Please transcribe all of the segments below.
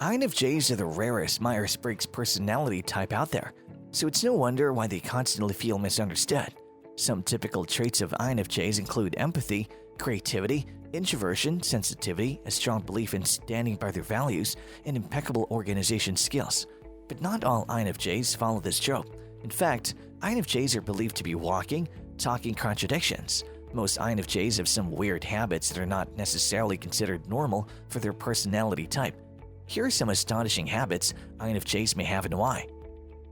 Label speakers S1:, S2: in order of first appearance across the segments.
S1: INFJs are the rarest Myers-Briggs personality type out there, so it's no wonder why they constantly feel misunderstood. Some typical traits of INFJs include empathy, creativity, introversion, sensitivity, a strong belief in standing by their values, and impeccable organization skills. But not all INFJs follow this trope. In fact, INFJs are believed to be walking, talking contradictions. Most INFJs have some weird habits that are not necessarily considered normal for their personality type. Here are some astonishing habits INFJs may have and why.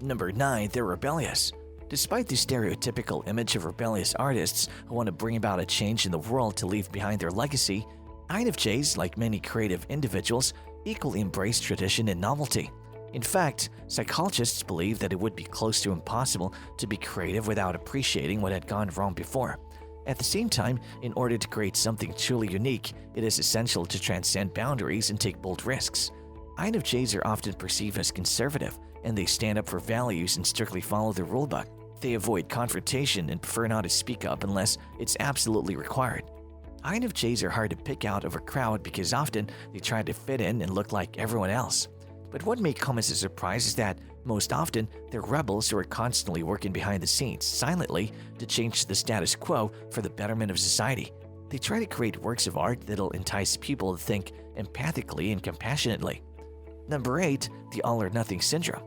S1: Number 9. They're rebellious. Despite the stereotypical image of rebellious artists who want to bring about a change in the world to leave behind their legacy, INFJs, like many creative individuals, equally embrace tradition and novelty. In fact, psychologists believe that it would be close to impossible to be creative without appreciating what had gone wrong before. At the same time, in order to create something truly unique, it is essential to transcend boundaries and take bold risks. INFJs are often perceived as conservative, and they stand up for values and strictly follow the rulebook. They avoid confrontation and prefer not to speak up unless it's absolutely required. INFJs are hard to pick out of a crowd because often they try to fit in and look like everyone else. But what may come as a surprise is that most often they're rebels who are constantly working behind the scenes, silently, to change the status quo for the betterment of society. They try to create works of art that'll entice people to think empathically and compassionately. Number 8. The all-or-nothing syndrome.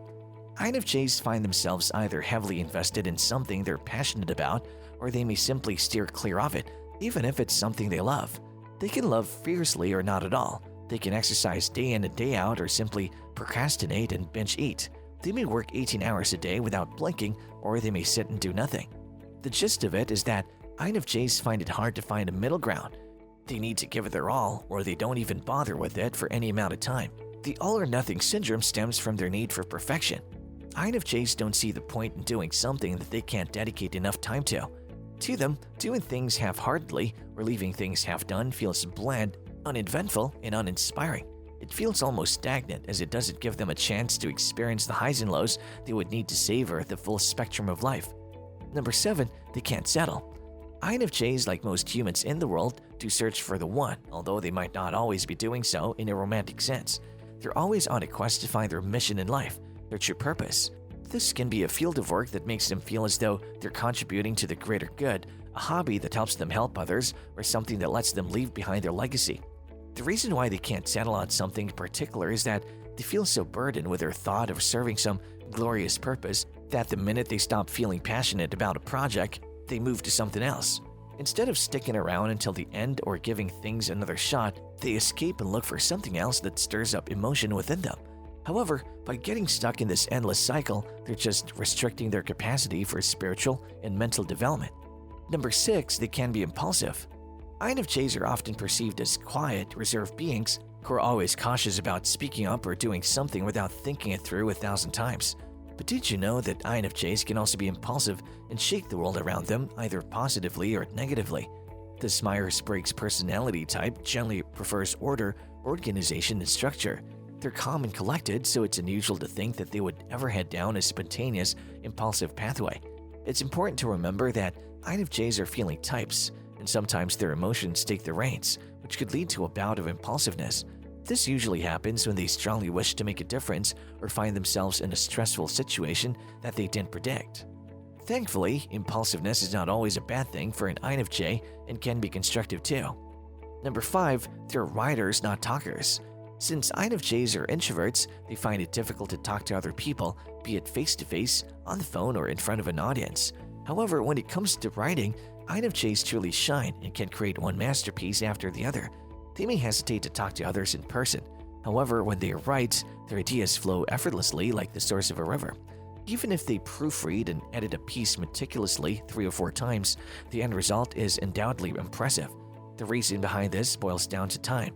S1: INFJs find themselves either heavily invested in something they're passionate about, or they may simply steer clear of it, even if it's something they love. They can love fiercely or not at all. They can exercise day in and day out or simply procrastinate and binge eat. They may work 18 hours a day without blinking, or they may sit and do nothing. The gist of it is that INFJs find it hard to find a middle ground. They need to give it their all, or they don't even bother with it for any amount of time. The all-or-nothing syndrome stems from their need for perfection. INFJs don't see the point in doing something that they can't dedicate enough time to. To them, doing things half-heartedly or leaving things half-done feels bland, uneventful, and uninspiring. It feels almost stagnant as it doesn't give them a chance to experience the highs and lows they would need to savor the full spectrum of life. Number 7. They can't settle. INFJs, like most humans in the world, do search for the one, although they might not always be doing so in a romantic sense. They're always on a quest to find their mission in life, their true purpose. This can be a field of work that makes them feel as though they're contributing to the greater good, a hobby that helps them help others, or something that lets them leave behind their legacy. The reason why they can't settle on something in particular is that they feel so burdened with their thought of serving some glorious purpose that the minute they stop feeling passionate about a project, they move to something else. Instead of sticking around until the end or giving things another shot, they escape and look for something else that stirs up emotion within them. However, by getting stuck in this endless cycle, they're just restricting their capacity for spiritual and mental development. Number 6. They can be impulsive. INFJs are often perceived as quiet, reserved beings who are always cautious about speaking up or doing something without thinking it through 1,000 times. But did you know that INFJs can also be impulsive and shake the world around them either positively or negatively? This Myers-Briggs personality type generally prefers order, organization, and structure. They're calm and collected, so it's unusual to think that they would ever head down a spontaneous, impulsive pathway. It's important to remember that INFJs are feeling types, and sometimes their emotions take the reins, which could lead to a bout of impulsiveness. This usually happens when they strongly wish to make a difference or find themselves in a stressful situation that they didn't predict. Thankfully, impulsiveness is not always a bad thing for an INFJ and can be constructive too. Number 5. They're writers, not talkers. Since INFJs are introverts, they find it difficult to talk to other people, be it face-to-face, on the phone, or in front of an audience. However, when it comes to writing, INFJs truly shine and can create one masterpiece after the other. They may hesitate to talk to others in person. However, when they write, their ideas flow effortlessly like the source of a river. Even if they proofread and edit a piece meticulously 3 or 4 times, the end result is undoubtedly impressive. The reason behind this boils down to time.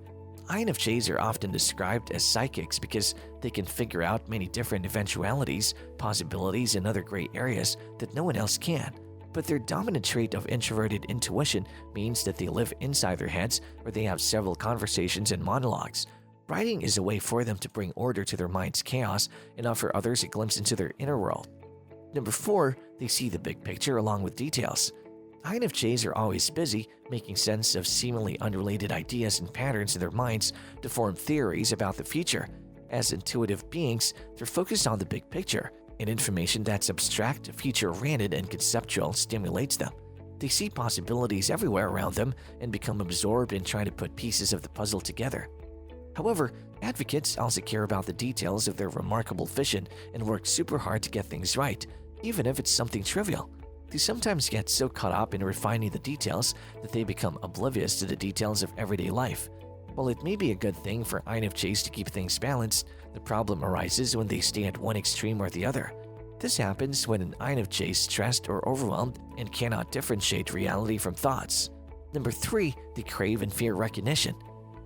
S1: INFJs are often described as psychics because they can figure out many different eventualities, possibilities, and other gray areas that no one else can. But their dominant trait of introverted intuition means that they live inside their heads or they have several conversations and monologues. Writing is a way for them to bring order to their mind's chaos and offer others a glimpse into their inner world. Number 4. They see the big picture along with details. INFJs are always busy making sense of seemingly unrelated ideas and patterns in their minds to form theories about the future. As intuitive beings, they're focused on the big picture, and information that's abstract, future-oriented, and conceptual stimulates them. They see possibilities everywhere around them and become absorbed in trying to put pieces of the puzzle together. However, advocates also care about the details of their remarkable vision and work super hard to get things right, even if it's something trivial. They sometimes get so caught up in refining the details that they become oblivious to the details of everyday life. While it may be a good thing for INFJs to keep things balanced, the problem arises when they stay at one extreme or the other. This happens when an INFJ is stressed or overwhelmed and cannot differentiate reality from thoughts. Number 3, they crave and fear recognition.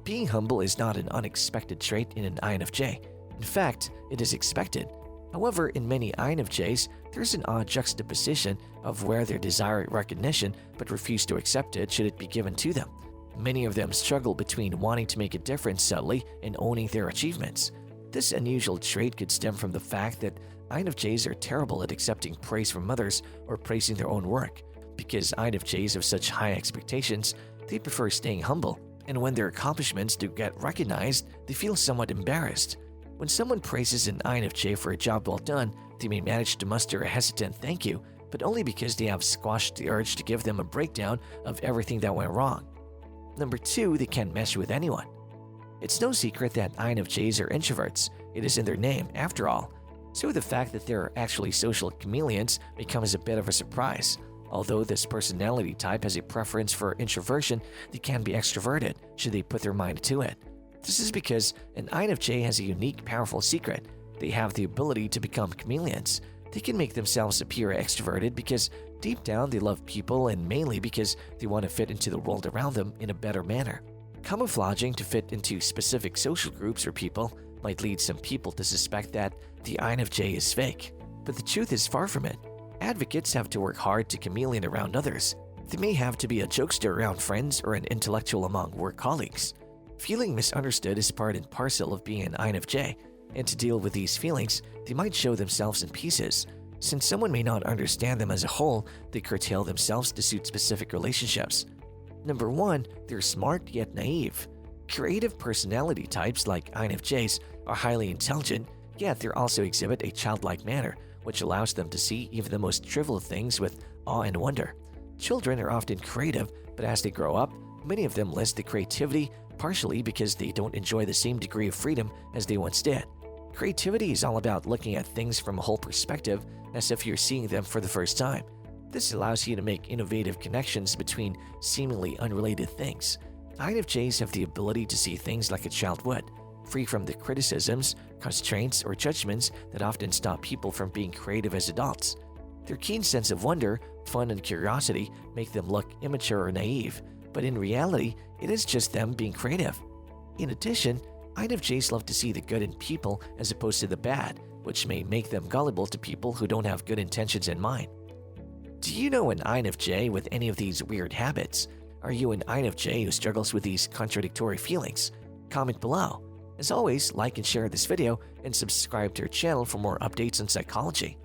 S1: Being humble is not an unexpected trait in an INFJ. In fact, it is expected. However, in many INFJs, there's an odd juxtaposition of where they desire recognition but refuse to accept it should it be given to them. Many of them struggle between wanting to make a difference subtly and owning their achievements. This unusual trait could stem from the fact that INFJs are terrible at accepting praise from others or praising their own work. Because INFJs have such high expectations, they prefer staying humble, and when their accomplishments do get recognized, they feel somewhat embarrassed. When someone praises an INFJ for a job well done, they may manage to muster a hesitant thank you, but only because they have squashed the urge to give them a breakdown of everything that went wrong. Number 2, they can't mesh with anyone. It's no secret that INFJs are introverts. It is in their name, after all. So the fact that they're actually social chameleons becomes a bit of a surprise. Although this personality type has a preference for introversion, they can be extroverted should they put their mind to it. This is because an INFJ has a unique, powerful secret. They have the ability to become chameleons. They can make themselves appear extroverted because deep down they love people and mainly because they want to fit into the world around them in a better manner. Camouflaging to fit into specific social groups or people might lead some people to suspect that the INFJ is fake, but the truth is far from it. Advocates have to work hard to chameleon around others. They may have to be a jokester around friends or an intellectual among work colleagues. Feeling misunderstood is part and parcel of being an INFJ, and to deal with these feelings, they might show themselves in pieces. Since someone may not understand them as a whole, they curtail themselves to suit specific relationships. Number 1, they're smart yet naive. Creative personality types like INFJs are highly intelligent, yet they also exhibit a childlike manner, which allows them to see even the most trivial things with awe and wonder. Children are often creative, but as they grow up, many of them list the creativity partially because they don't enjoy the same degree of freedom as they once did. Creativity is all about looking at things from a whole perspective as if you're seeing them for the first time. This allows you to make innovative connections between seemingly unrelated things. INFJs have the ability to see things like a child would, free from the criticisms, constraints, or judgments that often stop people from being creative as adults. Their keen sense of wonder, fun, and curiosity make them look immature or naive, but in reality, it is just them being creative. In addition, INFJs love to see the good in people as opposed to the bad, which may make them gullible to people who don't have good intentions in mind. Do you know an INFJ with any of these weird habits? Are you an INFJ who struggles with these contradictory feelings? Comment below. As always, like and share this video and subscribe to our channel for more updates on psychology.